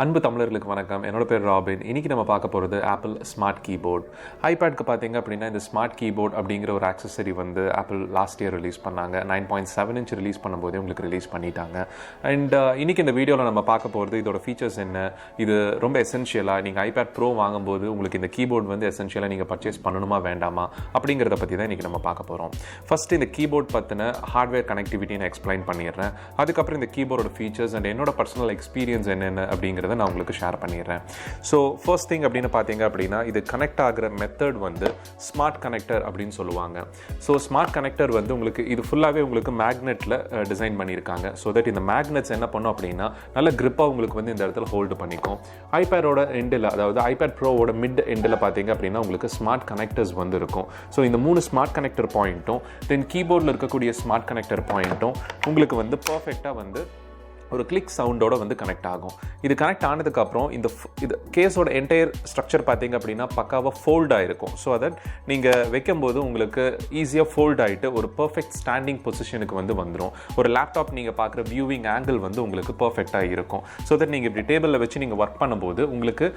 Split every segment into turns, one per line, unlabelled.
அன்பு தமிழர்களுக்கு வணக்கம். என்னோட பேர் ராபின். இன்றைக்கி நம்ம பார்க்க போகிறது ஆப்பிள் ஸ்மார்ட் கீபோர்ட். ஐபேட்க்கு பார்த்தீங்க அப்படின்னா இந்த ஸ்மார்ட் கீபோர்ட் அப்படிங்கிற ஒரு ஆக்சசரி வந்து ஆப்பிள் லாஸ்ட் இயர் ரிலீஸ் பண்ணாங்க. 9.7 இன்ச் ரிலீஸ் பண்ணும்போதே உங்களுக்கு ரிலீஸ் பண்ணிட்டாங்க. அண்ட் இன்றைக்கி இந்த வீடியோவில் நம்ம பார்க்க போகிறது இதோட ஃபீச்சர்ஸ் என்ன, இது ரொம்ப எசென்ஷியலாக நீங்கள் ஐபேட் ப்ரோ வாங்கும்போது உங்களுக்கு இந்த கீபோர்ட் வந்து எசென்ஷியலாக நீங்கள் பர்ச்சேஸ் பண்ணணுமா வேண்டாமா அப்படிங்கிறத பற்றி தான் இன்றைக்கி நம்ம பார்க்க போகிறோம். ஃபஸ்ட்டு இந்த கீபோர்ட் பற்றின ஹார்ட்வேர் கனெக்டிவிட்டி நான் எக்ஸ்பிளைன் பண்ணிடுறேன். அதுக்கப்புறம் இந்த கீபோர்டோட ஃபீச்சர்ஸ் அண்ட் என்னோட பர்சனல் எக்ஸ்பீரியன்ஸ் என்னென்ன அப்படிங்கிறத நான் உங்களுக்கு ஷேர் பண்ணிடுறேன். ஸோ ஃபர்ஸ்ட் திங் அப்படின்னு பார்த்தீங்க அப்படின்னா இது கனெக்ட் ஆகிற மெத்தட் வந்து ஸ்மார்ட் கனெக்டர் அப்படின்னு சொல்லுவாங்க. ஸோ ஸ்மார்ட் கனெக்டர் வந்து உங்களுக்கு இது ஃபுல்லாகவே உங்களுக்கு மேக்னெட்டில் டிசைன் பண்ணியிருக்காங்க. ஸோ தட் இந்த மேக்னெட்ஸ் என்ன பண்ணும் அப்படின்னா நல்ல கிரிப்பாக உங்களுக்கு வந்து இந்த இடத்துல ஹோல்டு பண்ணிக்கும். ஐபேடோட எண்டில், அதாவது ஐபேட் ப்ரோவோட மிட் எண்டில் பார்த்தீங்க அப்படின்னா உங்களுக்கு ஸ்மார்ட் கனெக்டர்ஸ் வந்து இருக்கும். ஸோ இந்த 3 ஸ்மார்ட் கனெக்டர் பாயிண்ட்டும் தென் கீபோர்டில் இருக்கக்கூடிய ஸ்மார்ட் கனெக்டர் பாயிண்ட்டும் உங்களுக்கு வந்து பர்ஃபெக்டாக வந்து ஒரு கிளிக் சவுண்டோட வந்து கனெக்ட் ஆகும். இது கனெக்ட் ஆனதுக்கப்புறம் இது கேஸோட என்டையர் ஸ்ட்ரக்சர் பார்த்தீங்க அப்படின்னா பக்காவாக ஃபோல்ட் ஆகிருக்கும். ஸோ தட் நீங்கள் வைக்கும்போது உங்களுக்கு ஈஸியாக ஃபோல்ட் ஆகிட்டு ஒரு பர்ஃபெக்ட் ஸ்டாண்டிங் பொசிஷனுக்கு வந்து வந்துடும். ஒரு லேப்டாப் நீங்கள் பார்க்குற வியூவிங் ஆங்கிள் வந்து உங்களுக்கு பர்ஃபெக்டாக இருக்கும். ஸோ தட் நீங்கள் இப்படி டேபிளில் வச்சு நீங்கள் ஒர்க் பண்ணும்போது உங்களுக்கு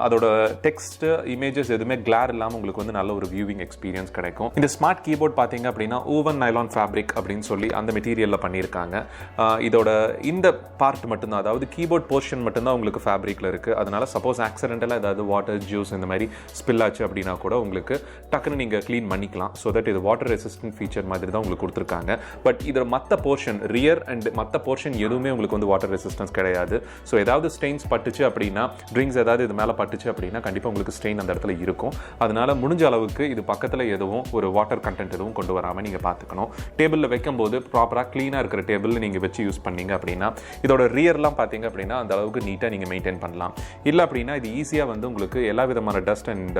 அதோட டெக்ஸ்ட்டு இமேஜஸ் எதுவுமே கிளார் இல்லாமல் உங்களுக்கு வந்து நல்ல ஒரு வியூவிங் எக்ஸ்பீரியன்ஸ் கிடைக்கும். இந்த ஸ்மார்ட் கீபோர்ட் பார்த்தீங்க அப்படின்னா ஓவன் நைலான் ஃபேப்ரிக் அப்படின்னு சொல்லி அந்த மெட்டீரியலில் பண்ணியிருக்காங்க. இதோட இந்த பார்ட் மட்டும்தான், அதாவது கீபோர்ட் போர்ஷன் மட்டும்தான் உங்களுக்கு ஃபேப்ரிக்கில் இருக்குது. அதனால் சப்போஸ் ஆக்சிடென்டலாக ஏதாவது வாட்டர் ஜூஸ் இந்த மாதிரி ஸ்பில் ஆச்சு அப்படின்னா கூட உங்களுக்கு டக்குன்னு நீங்கள் க்ளீன் பண்ணிக்கலாம். ஸோ தட் இது வாட்டர் ரெசிஸ்டன்ட் ஃபீச்சர் மாதிரி தான் உங்களுக்கு கொடுத்துருக்காங்க. பட் இதில் மற்ற போர்ஷன் ரியர் அண்ட் மற்ற போர்ஷன் எதுவுமே உங்களுக்கு வந்து வாட்டர் ரெசிஸ்டன்ஸ் கிடையாது. ஸோ ஏதாவது ஸ்டெயின்ஸ் பட்டுச்சு அப்படின்னா, ட்ரிங்க்ஸ் ஏதாவது இது மேலே பட்டுச்சு அப்படின்னா கண்டிப்பாக உங்களுக்கு ஸ்டெயின் அந்த இடத்துல இருக்கும். அதனால் முடிஞ்ச அளவுக்கு இது பக்கத்தில் எதுவும் ஒரு வாட்டர் கண்டென்ட் எதுவும் கொண்டு வராமல் நீங்கள் பார்த்துக்கணும். டேபிளில் வைக்கும்போது ப்ராப்பராக க்ளீனாக இருக்கிற டேபிள் நீங்கள் வச்சு யூஸ் பண்ணீங்க அப்படின்னா இதோட ரியர்லாம் பார்த்தீங்க அப்படின்னா அந்த அளவுக்கு நீட்டாக நீங்கள் மெயின்டைன் பண்ணலாம். இல்லை அப்படின்னா இது ஈஸியாக வந்து உங்களுக்கு எல்லா விதமான டஸ்ட் அண்ட்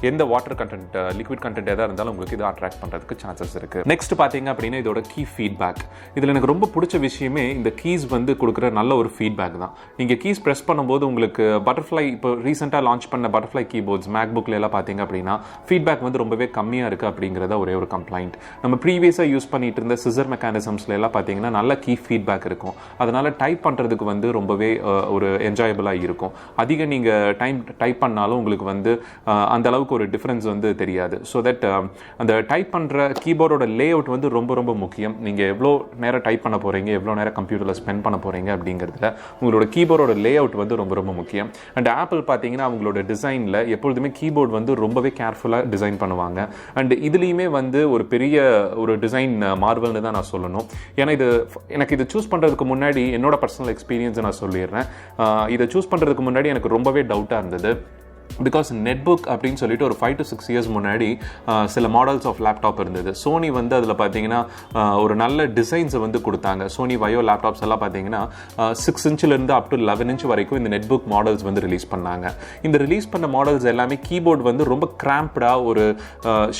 எந்த வாட்டர் கண்டென்ட் லிக்விட் கண்டென்ட் எதாக இருந்தாலும் உங்களுக்கு இது அட்ராக்ட் பண்ணுறதுக்கு சான்சஸ் இருக்குது. நெக்ஸ்ட் பார்த்தீங்க அப்படின்னா இதோட கீ ஃபீட்பேக். இதில் எனக்கு ரொம்ப பிடிச்ச விஷயமே இந்த கீஸ் வந்து கொடுக்குற நல்ல ஒரு ஃபீட்பேக் தான். நீங்கள் கீஸ் ப்ரெஸ் பண்ணும்போது உங்களுக்கு பட்டர்ஃப்ளை இப்போ ரீசெண்டாக லான்ச் பண்ண பட்டர்ஃப்ளை கீபோர்ட்ஸ் மேக்புக்கில் எல்லாம் பார்த்தீங்க அப்படின்னா ஃபீட்பேக் வந்து ரொம்பவே கம்மியாக இருக்குது அப்படிங்கிறத ஒரே ஒரு கம்ப்ளைண்ட். நம்ம ப்ரீவியஸாக யூஸ் பண்ணிட்டு இருந்த சிசர் மெக்கானிசம்ஸ்ல எல்லாம் பார்த்தீங்கன்னா நல்ல கீ ஃபீட்பேக் இருக்கும். அதனால் டைப் பண்ணுறதுக்கு வந்து ரொம்பவே ஒரு என்ஜாயபிளாக இருக்கும். அதிக நீங்கள் டைப் பண்ணாலும் உங்களுக்கு வந்து அந்த அளவுக்கு ஒரு டிஃப்ரென்ஸ் வந்து தெரியாது. ஸோ தட் அந்த டைப் பண்ணுற கீபோர்டோட லே அவுட் வந்து ரொம்ப ரொம்ப முக்கியம். நீங்கள் எவ்வளோ நேரம் டைப் பண்ண போகிறீங்க, எவ்வளோ நேரம் கம்ப்யூட்டரில் ஸ்பெண்ட் பண்ண போகிறீங்க அப்படிங்கிறதுல உங்களோட கீபோர்டோட லே அவுட் வந்து ரொம்ப ரொம்ப முக்கியம். அண்ட் ஆப்பிள் பார்த்தீங்கன்னா அவங்களோட டிசைனில் எப்பொழுதுமே கீபோர்டு வந்து ரொம்பவே கேர்ஃபுல்லாக டிசைன் பண்ணுவாங்க. அண்ட் இதுலேயுமே வந்து ஒரு பெரிய ஒரு டிசைன் மார்வல்னு தான் நான் சொல்லணும். ஏன்னா எனக்கு இது சூஸ் பண்ணுறதுக்கு முன்னாடி என்னோட பர்சனல் எக்ஸ்பீரியன்ஸை நான் சொல்லிடுறேன். இதை சூஸ் பண்ணுறதுக்கு முன்னாடி எனக்கு ரொம்பவே டவுட்டாக இருந்தது. பிகாஸ் நெட்புக் அப்படின்னு சொல்லிட்டு ஒரு 5 to 6 இயர்ஸ் முன்னாடி சில மாடல்ஸ் ஆஃப் லேப்டாப் இருந்தது. சோனி வந்து அதில் பார்த்தீங்கன்னா ஒரு நல்ல டிசைன்ஸை வந்து கொடுத்தாங்க. சோனி வயோ லேப்டாப்ஸ் எல்லாம் பார்த்தீங்கன்னா 6 இன்ச்சிலேருந்து அப் டு 11 இன்ச் வரைக்கும் இந்த நெட்புக் மாடல்ஸ் வந்து ரிலீஸ் பண்ணாங்க. இந்த ரிலீஸ் பண்ண மாடல்ஸ் எல்லாமே கீபோர்டு வந்து ரொம்ப கிராம்ப்டாக ஒரு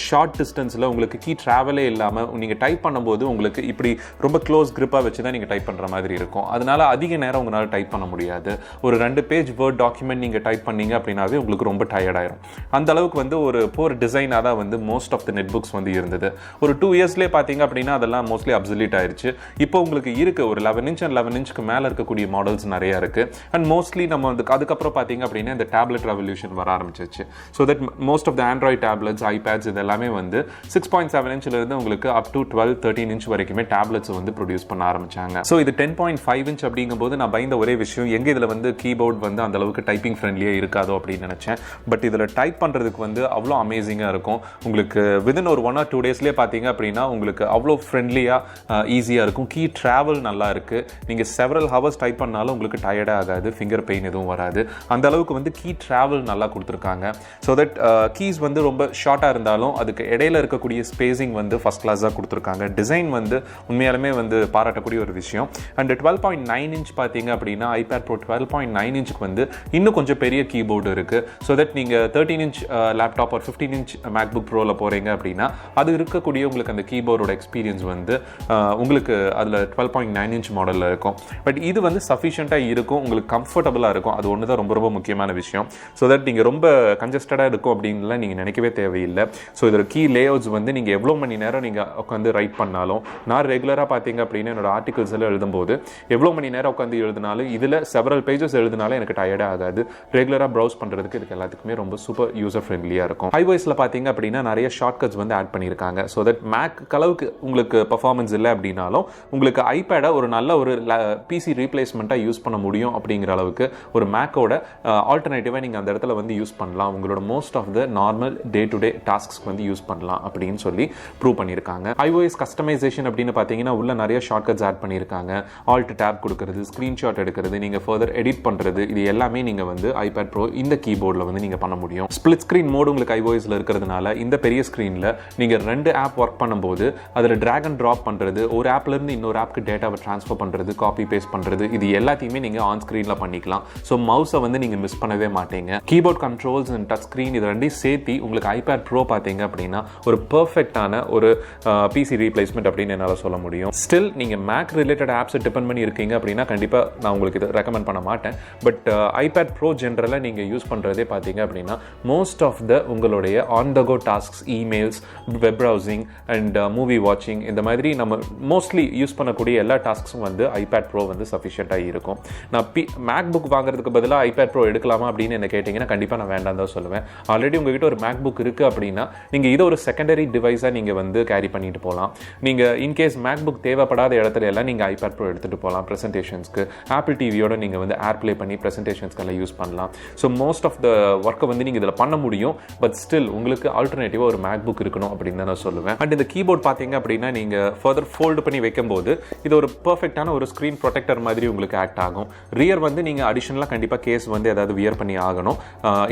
ஷார்ட் டிஸ்டன்ஸில் உங்களுக்கு கீ ட்ராவலே இல்லாமல் நீங்கள் டைப் பண்ணும்போது உங்களுக்கு இப்படி ரொம்ப க்ளோஸ் கிரிப்பாக வச்சு தான் நீங்கள் டைப் பண்ணுற மாதிரி இருக்கும். அதனால் அதிக நேரம் உங்களால் டைப் பண்ண முடியாது. ஒரு 2 பேஜ் வேர்ட் டாக்குமெண்ட் நீங்கள் டைப் பண்ணீங்க அப்படின்னாவே உங்களுக்கு ரொம்ப டயர்ட் ஆயிரும். அந்த அளவுக்கு வந்து ஒரு போர் டிசைனாக தான் வந்து most of the net books வந்து இருந்தது. ஒரு 2 இயர்ஸ்லேயே பார்த்தீங்க அப்படின்னா அதெல்லாம் மோஸ்ட்லி அப்சல்யூட் ஆயிடுச்சு. இப்போ உங்களுக்கு இருக்குது ஒரு 11 இன்ச் அண்ட் 11 இன்ச்சுக்கு மேலே இருக்கக்கூடிய மாடல்ஸ் நிறையா இருக்குது. அண்ட் மோஸ்ட்லி நம்ம வந்து அதுக்கப்புறம் பார்த்தீங்க அப்படின்னா இந்த டேப்லெட் ரெவல்யூஷன் வர ஆரம்பிச்சிச்சு. So that most of the Android tablets, iPads இது எல்லாமே வந்து 6.7 இன்ச்சிலிருந்து உங்களுக்கு அப் டு 12-13 இன்ச் வரைக்குமே டேப்லெட்ஸ் வந்து ப்ரொடியூஸ் பண்ண ஆரம்பிச்சாங்க. ஸோ இது 10.5 இன்ச் அப்படிங்கும்போது நான் பயந்த ஒரே விஷயம் எங்கே இதில் வந்து கீபோர்ட் வந்து அந்த அளவுக்கு டைப்பிங் ஃப்ரெண்ட்லியாக இருக்காதோ அப்படின்னு நினச்சேன். பட் இதில் டைப் பண்ணுறதுக்கு வந்து அவ்வளோ அமேசிங்காக இருக்கும். உங்களுக்கு விதின் ஒரு 1 or 2 டேஸ்லேயே பார்த்தீங்க அப்படின்னா உங்களுக்கு அவ்வளோ ஃப்ரெண்ட்லியாக ஈஸியாக இருக்கும். கீ ட்ராவல் நல்லா இருக்குது. நீங்கள் செவரல் ஹவர்ஸ் டைப் பண்ணாலும் உங்களுக்கு டயர்டாக ஆகாது, ஃபிங்கர் பெயின் எதுவும் வராது. அந்த அளவுக்கு வந்து கீ ட்ராவல் நல்லா கொடுத்துருக்காங்க. ஸோ தட் கீஸ் வந்து ரொம்ப ஷார்ட்டாக இருந்தாலும் அதுக்கு இடையில இருக்கக்கூடிய ஸ்பேசிங் வந்து ஃபஸ்ட் கிளாஸாக கொடுத்துருக்காங்க. டிசைன் வந்து உண்மையாலுமே வந்து பாராட்டக்கூடிய ஒரு விஷயம். அண்ட் 12.9 இன்ச் பார்த்தீங்க அப்படின்னா ஐபேட் ப்ரோ 12.9 இன்ச்சுக்கு வந்து இன்னும் கொஞ்சம் பெரிய கீபோர்டு இருக்குது. ஸோ தட் நீங்கள் 13 இன்ச் லேப்டாப் ஒரு 15 இன்ச் மேக்புக் ப்ரோவில் போகிறீங்க அப்படின்னா அது இருக்கக்கூடிய உங்களுக்கு அந்த கீபோர்டோட எக்ஸ்பீரியன்ஸ் வந்து உங்களுக்கு அதில் 12.9 இன்ச் மாடலில் இருக்கும். பட் இது வந்து சஃபிஷியண்ட்டாக இருக்கும், உங்களுக்கு கம்ஃபர்டபுளாக இருக்கும். அது ஒன்று தான் ரொம்ப ரொம்ப முக்கியமான விஷயம். ஸோ தட் நீங்கள் ரொம்ப கன்ஜஸ்டடாக இருக்கும் அப்படின்லாம் நீங்கள் நினைக்கவே தேவையில்லை. ஸோ இதோட கீ லேஅவுட்ஸ் வந்து நீங்கள் எவ்வளோ மணி நேரம் நீங்கள் உட்காந்து ரைட் பண்ணாலும், நான் ரெகுலராக பார்த்தீங்க அப்படின்னா என்னோட ஆர்டிகல்ஸ் எல்லாம் எழுதும்போது எவ்வளோ மணி நேரம் உட்காந்து எழுதினாலும் இதில் செவரல் பேஜஸ் எழுதினாலும் எனக்கு டயர்டே ஆகாது. ரெகுலராக ப்ரௌஸ் பண்ணுறதுக்கு இதுக்கு எல்லாத்துக்குமே ரொம்ப சூப்பர் யூசர் ஃப்ரெண்ட்லியாக இருக்கும். iOSல பார்த்தீங்க அப்படின்னா நிறைய ஷார்ட்கட்ஸ் வந்து ஆட் பண்ணியிருக்காங்க. ஸோ தட் மேக் அளவுக்கு உங்களுக்கு பர்ஃபார்மன்ஸ் இல்லை அப்படின்னாலும் உங்களுக்கு ஐபேடை ஒரு நல்ல ஒரு பிசி ரீப்ளேஸ்மெண்ட்டாக யூஸ் பண்ண முடியும் அப்படிங்கிற அளவுக்கு ஒரு மேக்கோட ஆல்டர்னேட்டிவாக நீங்கள் அந்த இடத்துல வந்து யூஸ் பண்ணலாம். உங்களோட most of the normal day to day டாஸ்க்ஸ்க்கு வந்து யூஸ் பண்ணலாம் அப்படின்னு சொல்லி ப்ரூவ் பண்ணியிருக்காங்க. iOS கஸ்டமைசேஷன் அப்படின்னு பார்த்தீங்கன்னா உள்ள நிறைய ஷார்ட்கட்ஸ் ஆட் பண்ணியிருக்காங்க. ஆல்ட் டேப் கொடுக்கறது, ஸ்க்ரீன்ஷாட் எடுக்கிறது, நீங்கள் ஃபர்தர் எடிட் பண்ணுறது, இது எல்லாமே நீங்கள் வந்து ஐபேட் ப்ரோ இந்த கீபோர்டில் வந்து நீங்கள் பண்ண முடியும். ஸ்பிளிட் ஸ்க்ரீன் மோடு உங்களுக்கு iOSல இருக்கிறதுனால இந்த பெரிய ஸ்க்ரீனில் நீங்கள் 2 ஆப் ஒர்க் பண்ணும்போது அதில் ட்ராக் அண்ட் ட்ராப் பண்ணுறது, ஒரு ஆப்லேருந்து இன்னொரு ஆப்க்கு டேட்டாவை ட்ரான்ஸ்ஃபர் பண்ணுறது, காப்பி பேஸ்ட் பண்ணுறது, இது எல்லாத்தையுமே நீங்கள் ஆன் ஸ்க்ரீனில் பண்ணிக்கலாம். ஸோ மவுஸை வந்து நீங்கள் மிஸ் பண்ணவே மாட்டீங்க. Keyboard controls and touch screen இது ரெண்டையும் சேர்த்து உங்களுக்கு ஐபேட் ப்ரோ பார்த்தீங்க அப்படின்னா ஒரு பெர்ஃபெக்டான ஒரு பிசி ரீப்ளேஸ்மெண்ட் அப்படின்னு என்னால் சொல்ல முடியும். ஸ்டில் நீங்கள் மேக் ரிலேட்டட் ஆப்ஸை டிபெண்ட் பண்ணி இருக்கீங்க அப்படின்னா கண்டிப்பாக நான் உங்களுக்கு இதை ரெக்கமெண்ட் பண்ண மாட்டேன். பட் ஐபேட் ப்ரோ ஜென்ரலாக நீங்கள் யூஸ் பண்ணுறதே பார்த்தீங்க அப்படின்னா மோஸ்ட் ஆஃப் த உங்களுடைய on the go tasks, emails, web browsing and movie வாட்சிங், இந்த மாதிரி நம்ம மோஸ்ட்லி யூஸ் பண்ணக்கூடிய எல்லா டாஸ்க்ஸும் வந்து ஐபேட் ப்ரோ வந்து சஃபிஷியண்ட்டாக இருக்கும். நான் மேக் புக் வாங்குறதுக்கு பதிலாக ஐபேட் ப்ரோ எடுக்கலாமா அப்படின்னு என்ன கேட்டிங்கன்னா கண்டிப்பாக நான் வேண்டாம் தான் சொல்லுவேன். ஆல்ரெடி உங்ககிட்ட ஒரு மேக் புக் இருக்குது அப்படின்னா நீங்கள் இதை ஒரு செகண்டரி டிவைஸாக நீங்கள் வந்து கேரி பண்ணிட்டு போகலாம். நீங்கள் இன்கேஸ் மேக் புக் தேவைப்படாத இடத்துல எல்லாம் நீங்கள் ஐபேட் ப்ரோ எடுத்துகிட்டு போகலாம். ப்ரெசன்டேஷன்ஸ்க்கு ஆப்பிள் டிவியோட நீங்கள் வந்து ஏர்ப்ளே பண்ணி ப்ரெசன்டேஷன்ஸ்க்கெல்லாம் யூஸ் பண்ணலாம். ஸோ மோஸ்ட் ஆஃப் த ஒர்க்கை வந்து நீங்கள் இதில் பண்ண முடியும். பட் ஸ்டில் உங்களுக்கு ஆல்டர்னேட்டிவாக ஒரு மேக் புக் இருக்கணும் அப்படின்னு தான் நான் சொல்லுவேன். அண்ட் இந்த கீபோர்ட் பார்த்தீங்க அப்படின்னா நீங்கள் ஃபர்தர் ஃபோல்டு பண்ணி வைக்கும்போது இது ஒரு பர்ஃபெக்டான ஒரு ஸ்க்ரீன் ப்ரொடெக்டர் மாதிரி உங்களுக்கு ஆக்ட் ஆகும். ரியர் வந்து நீங்கள் அடிஷனலாக கண்டிப்பாக கேஸ் வந்து ஏதாவது வியர் பண்ணி ஆகணும்.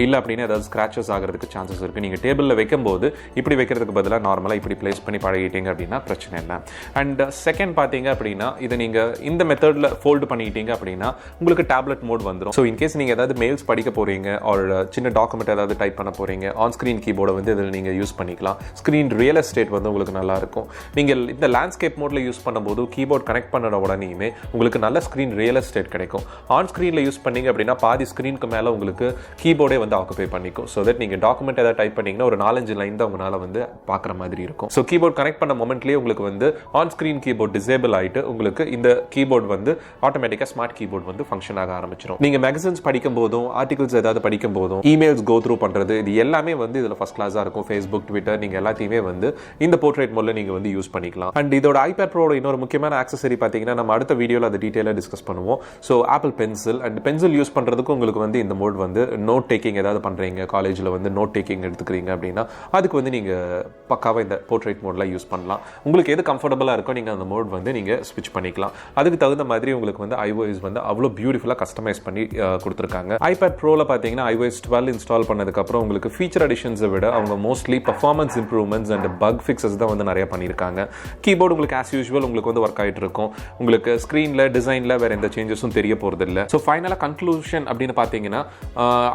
இல்லை அப்படின்னா ஏதாவது ஸ்க்ராச்சஸ் ஆகிறதுக்கு சான்சஸ் இருக்குது. நீங்கள் டேபிளில் வைக்கும்போது இப்படி வைக்கிறதுக்கு பதிலாக நார்மலாக இப்படி பிளேஸ் பண்ணி பழகிட்டீங்க அப்படின்னா பிரச்சனை இல்லை. அண்ட் செகண்ட் பார்த்தீங்க அப்படின்னா இதை நீங்கள் இந்த மெத்தடில் ஃபோல்டு பண்ணிட்டீங்க அப்படின்னா உங்களுக்கு டேப்லெட் மோட் வந்துடும். ஸோ இன்கேஸ் நீங்கள் ஏதாவது மெயில்ஸ் படிக்க போகிறீங்க ஒரு சின்ன டாக்குமெண்ட் ஏதாவது டைப் பண்ண போகிறீங்க, ஆன் ஸ்க்ரீன் கீபோர்டை வந்து இதில் நீங்கள் யூஸ் பண்ணிக்கலாம். ஸ்க்ரீன் ரியல் எஸ்டேட் வந்து உங்களுக்கு நல்லாயிருக்கும். நீங்கள் இந்த லேண்ட்ஸ்கேப் மோடில் யூஸ் பண்ணும்போது கீபோர்ட் கனெக்ட் பண்ண உடனேயுமே உங்களுக்கு நல்ல ஸ்க்ரீன் ரியல் எஸ்டேட் கிடைக்கும். ஆன் ஸ்க்ரீனில் யூஸ் பண்ணீங்க அப்படின்னா பாதி ஸ்க்ரீனுக்கு மேலே உங்களுக்கு கீபோர்டே வந்து ஆக்குபை பண்ணிக்கும். ஸோ தட் நீங்கள் டாக்குமெண்ட் ஏதாவது டைப் பண்ணிங்கன்னா ஒரு 4-5 லைன் தான் உங்களால் வந்து பார்க்குற மாதிரி இருக்கும். ஸோ கீபோர்ட் கனெக்ட் பண்ண மொமெண்ட்லேயே உங்களுக்கு வந்து ஆன் ஸ்க்ரீன் கீபோர்ட் டிசேபிள் ஆகிட்டு உங்களுக்கு இந்த கீபோர்ட் வந்து ஆட்டோமேட்டிக்காக ஸ்மார்ட் கீபோர்ட் வந்து ஃபங்க்ஷன் ஆக ஆரம்பிச்சிடும். நீங்கள் மேகசின்ஸ் படிக்கும் போதும், ஆர்டிகல்ஸ் ஏதாவது படிக்கும் போதும், இமெயில்ஸ் கோ த்ரூ பண்ணுறது, இது எல்லாமே வந்து இதில் ஃபர்ஸ்ட் கிளாஸாக இருக்கும். ஃபேஸ்புக், ட்விட்டர், நீங்கள் எல்லாத்தையுமே வந்து இந்த போர்ட்ரேட் மோடில் நீங்கள் வந்து யூஸ் பண்ணிக்கலாம். அண்ட் இதோட ஐபேட் ப்ரோட இன்னொரு முக்கியமான ஆக்சசரி பார்த்தீங்கன்னா நம்ம அடுத்த வீடியோவில் அதை டீட்டெயிலாக டிஸ்கஸ் பண்ணுவோம். So apple pencil and pencil use பண்ணுறதுக்கு உங்களுக்கு வந்து இந்த மோட் வந்து நோட் டேக்கிங் ஏதாவது பண்ணுறீங்க, காலேஜில் வந்து நோட் டேக்கிங் எடுத்துக்கிறீங்க அப்படின்னா அதுக்கு வந்து நீங்கள் பக்காவாக இந்த போர்ட்ரேட் மோடில் யூஸ் பண்ணலாம். உங்களுக்கு எது கம்ஃபர்டபுளாக இருக்கோ நீங்கள் அந்த மோட் வந்து நீங்கள் ஸ்விட்ச் பண்ணிக்கலாம். அதுக்கு தகுந்த மாதிரி உங்களுக்கு வந்து iOS வந்து அவ்வளோ பியூட்டிஃபுல்லாக கஸ்டமைஸ் பண்ணி கொடுத்துருக்காங்க. ஐபேட் ப்ரோவில் பார்த்தீங்கன்னா iOS 12 இன்ஸ்டால் பண்ணதுக்கப்புறம் உங்களுக்கு ஃபீச்சர் அடிஷன்ஸை விட அவங்க mostly performance improvements and buck fixes தான் வந்து நிறைய பண்ணியிருக்காங்க. கீபோர்டு உங்களுக்கு ஆஸ் யூஸ்வல் உங்களுக்கு வந்து ஒர்க் ஆகிட்டு இருக்கும். உங்களுக்கு ஸ்க்ரீனில் டிசைனில் வேறு எந்த சேஞ்சஸும் தெரிய போகிறது இல்லை. ஸோ ஃபைனலாக கன்க்ளூஷன் அப்படின்னு பார்த்தீங்கன்னா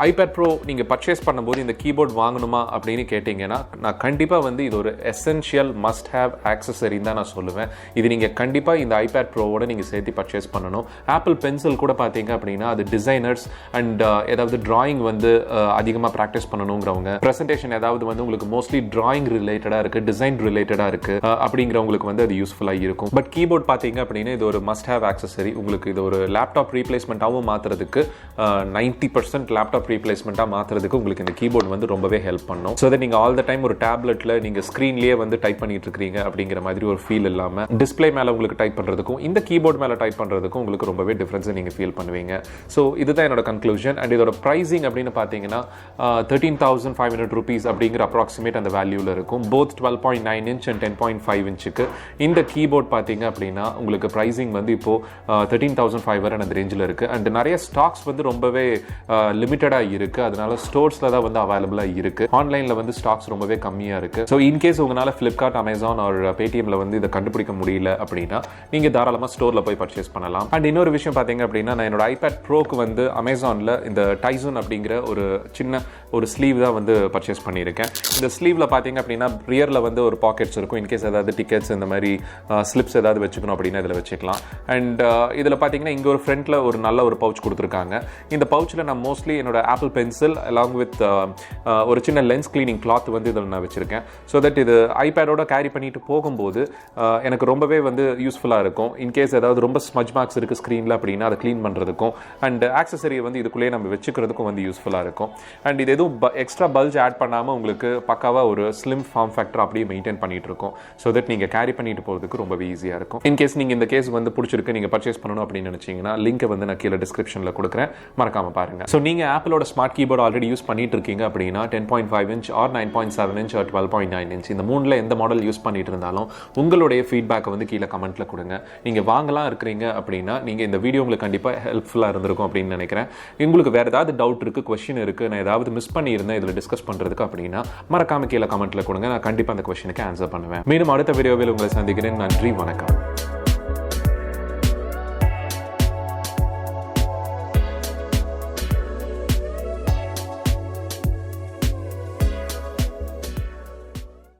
ஐபேட் ப்ரோ நீங்கள் பர்ச்சேஸ் பண்ணும்போது இந்த கீபோர்ட் வாங்கணுமா அப்படின்னு கேட்டிங்கன்னா நான் கண்டிப்பாக வந்து இது ஒரு எசென்ஷியல் மஸ்ட் ஹேவ் ஆக்சசரின்னு தான் நான் சொல்லுவேன். இது நீங்கள் கண்டிப்பாக இந்த ஐபேட் ப்ரோவோட நீங்கள் சேர்த்து பர்ச்சேஸ் பண்ணணும். ஆப்பிள் பென்சில் கூட பார்த்தீங்க அப்படின்னா அது டிசைனர்ஸ் அண்ட் ஏதாவது டிராயிங் வந்து அதிகமாக ப்ராக்டிஸ் பண்ணணுங்கிறவங்க, ப்ரெசன்டேஷன் ஏதாவது வந்து உங்களுக்கு மோஸ்ட்லி டிராயிங் ரிலேட்டடாக இருக்குது, டிசைன் ரிலேட்டடாக இருக்குது அப்படிங்கிறவங்களுக்கு வந்து அது யூஸ்ஃபுல்லாக இருக்கும். பட் கீபோர்ட் பார்த்தீங்க அப்படின்னா இது ஒரு மஸ்ட் ஹேவ் ஆக்சசரி. உங்களுக்கு இது ஒரு லேப்டாப் ரீப்ளேஸ்மெண்ட்டாகவும் மாற்றுறதுக்கு 90% லேப்டாப் ரீப்ளேஸ்மெண்ட்டாக மாற்றுறதுக்கு உங்களுக்கு இந்த கீபோர்ட் வந்து ரொம்பவே ஹெல்ப் பண்ணும். ஸோ தட் நீங்கள் ஆல் த டைம் ஒரு டேப்லெட்டில் நீங்கள் ஸ்க்ரீன்லேயே வந்து டைப் பண்ணிட்டு இருக்கிறீங்க அப்படிங்கிற மாதிரி ஒரு ஃபீல் இல்லாமல் டிஸ்பிளே மேலே உங்களுக்கு டைப் பண்ணுறதுக்கும் இந்த கீபோர்ட் மேலே டைப் பண்ணுறதுக்கும் உங்களுக்கு ரொம்பவே டிஃப்ரென்ஸை நீங்கள் ஃபீல் பண்ணுவீங்க. ஸோ இதுதான் என்னோட கன்க்ளூஷன். அண்ட் இதோட ப்ரைஸிங் அப்படின்னு பார்த்தீங்கன்னா 13,500 rupees அப்படிங்கிற அப்ராக்சிமேட் அந்த வேல்யூவில் இருக்கும். போத் 12.9 inch அண்ட் 10.5 inchக்கு இந்த கீபோர்ட் பார்த்தீங்க அப்படின்னா உங்களுக்கு ப்ரைஸிங் வந்து இப்போது 13,500 அந்த ரேஞ்சில் இருக்குது. அண்ட் நிறைய ஸ்டாக்ஸ் வந்து ரொம்பவே லிமிட்டடாக இருக்குது. அதனால ஸ்டோர்ஸில் தான் வந்து அவைலபிளாக இருக்குது. ஆன்லைனில் வந்து ஸ்டாக்ஸ் ரொம்பவே கம்மியாக இருக்குது. ஸோ இன்கேஸ் உங்களால் ஃப்ளிப்கார்ட், அமேசான் ஆர் பேடிஎம்ல வந்து இதை கண்டுபிடிக்க முடியல அப்படின்னா நீங்கள் தாராளமாக ஸ்டோரில் போய் பர்ச்சேஸ் பண்ணலாம். அண்ட் இன்னொரு விஷயம் பார்த்தீங்க அப்படின்னா நான் என்னோட ஐபேட் ப்ரோக்கு வந்து அமேசானில் இந்த டைசன் அப்படிங்கிற அப்படிங்கிற ஒரு ஸ்லீவ் தான் வந்து பர்ச்சேஸ் பண்ணியிருக்கேன். இந்த ஸ்லீவில் பார்த்தீங்க அப்படின்னா ரியரில் வந்து ஒரு பாக்கெட்ஸ் இருக்கும். இன்கேஸ் ஏதாவது டிக்கெட்ஸ் இந்த மாதிரி ஸ்லிப்ஸ் ஏதாவது வச்சுக்கணும் அப்படின்னா இதில் வச்சுக்கலாம். அண்ட் இதில் பார்த்தீங்கன்னா இங்கே ஒரு ஃப்ரண்ட்டில் ஒரு நல்ல ஒரு பவுச் கொடுத்துருக்காங்க. இந்த பவுச்சில் நான் மோஸ்ட்லி என்னோட ஆப்பிள் பென்சில் அலாங் வித் ஒரு சின்ன லென்ஸ் கிளீனிங் கிளாத் வந்து இதில் நான் வச்சுருக்கேன். ஸோ தட் இது ஐபேடோட கேரி பண்ணிட்டு போகும்போது எனக்கு ரொம்பவே வந்து யூஸ்ஃபுல்லாக இருக்கும். இன்கேஸ் ஏதாவது ரொம்ப ஸ்மஜ் மார்க்ஸ் இருக்குது ஸ்க்ரீனில் அப்படின்னா அதை க்ளீன் பண்ணுறதுக்கும் அண்ட் ஆக்சசரியை வந்து இதுக்குள்ளேயே நம்ம வச்சுக்கிறதுக்கும் வந்து யூஸ்ஃபுல்லாக இருக்கும். அண்ட் இது எதுவும் எக்ஸ்ட்ரா பல்ஜ் ஆட் பண்ணாமல் உங்களுக்கு பக்காவாக ஒரு ஸ்லிம் ஃபார்ம் ஃபேக்டர் அப்படியே மெயின்டைன் பண்ணிட்டு இருக்கும். ஸோ தட் நீங்கள் கேரி பண்ணிட்டு போகிறதுக்கு ரொம்பவே ஈஸியாக இருக்கும். இன்கேஸ் நீங்கள் இந்த கேஸ் வந்து பிடிச்சிருக்கு நீங்கள் பர்ச்சேஸ் பண்ணணும் அப்படின்னு நினச்சிங்கன்னா லிங்கை வந்து நான் கீழே டிஸ்கிரிப்ஷனில் கொடுக்குறேன், மறக்காமல் பாருங்கள். ஸோ நீங்கள் ஆப்பிளோட ஸ்மார்ட் கீபோர்டு ஆல்ரெடி யூஸ் பண்ணிட்டு இருக்கீங்க அப்படின்னா 10.5 inch or 9.7 inch or 12.9 inch இந்த மூணில் எந்த மாடல் யூஸ் பண்ணிட்டு இருந்தாலும் உங்களுடைய ஃபீட்பேக்கை வந்து கீழே கமெண்ட்டில் கொடுங்க. நீங்கள் வாங்கலாம் இருக்கிறீங்க அப்படின்னா நீங்கள் இந்த வீடியோ உங்களுக்கு கண்டிப்பாக ஹெல்ப்ஃபுல்லாக இருந்திருக்கும் அப்படின்னு நினைக்கிறேன். உங்களுக்கு வேறு ஏதாவது டவுட் இருக்குது, கொஸ்டின் இருக்குது, நான் ஏதாவது மிஸ் பண்ணியிருந்தேன் இதில் டிஸ்கஸ் பண்ணுறதுக்கு அப்படின்னா மறக்காம கீழே கமெண்ட்டில் கொடுங்க. நான் கண்டிப்பாக அந்த கொஸ்டினுக்கு ஆன்சர் பண்ணுவேன். மீண்டும் அடுத்த வீடியோவில் உங்களை சந்திக்கிறேன். நன்றி, வணக்கம்.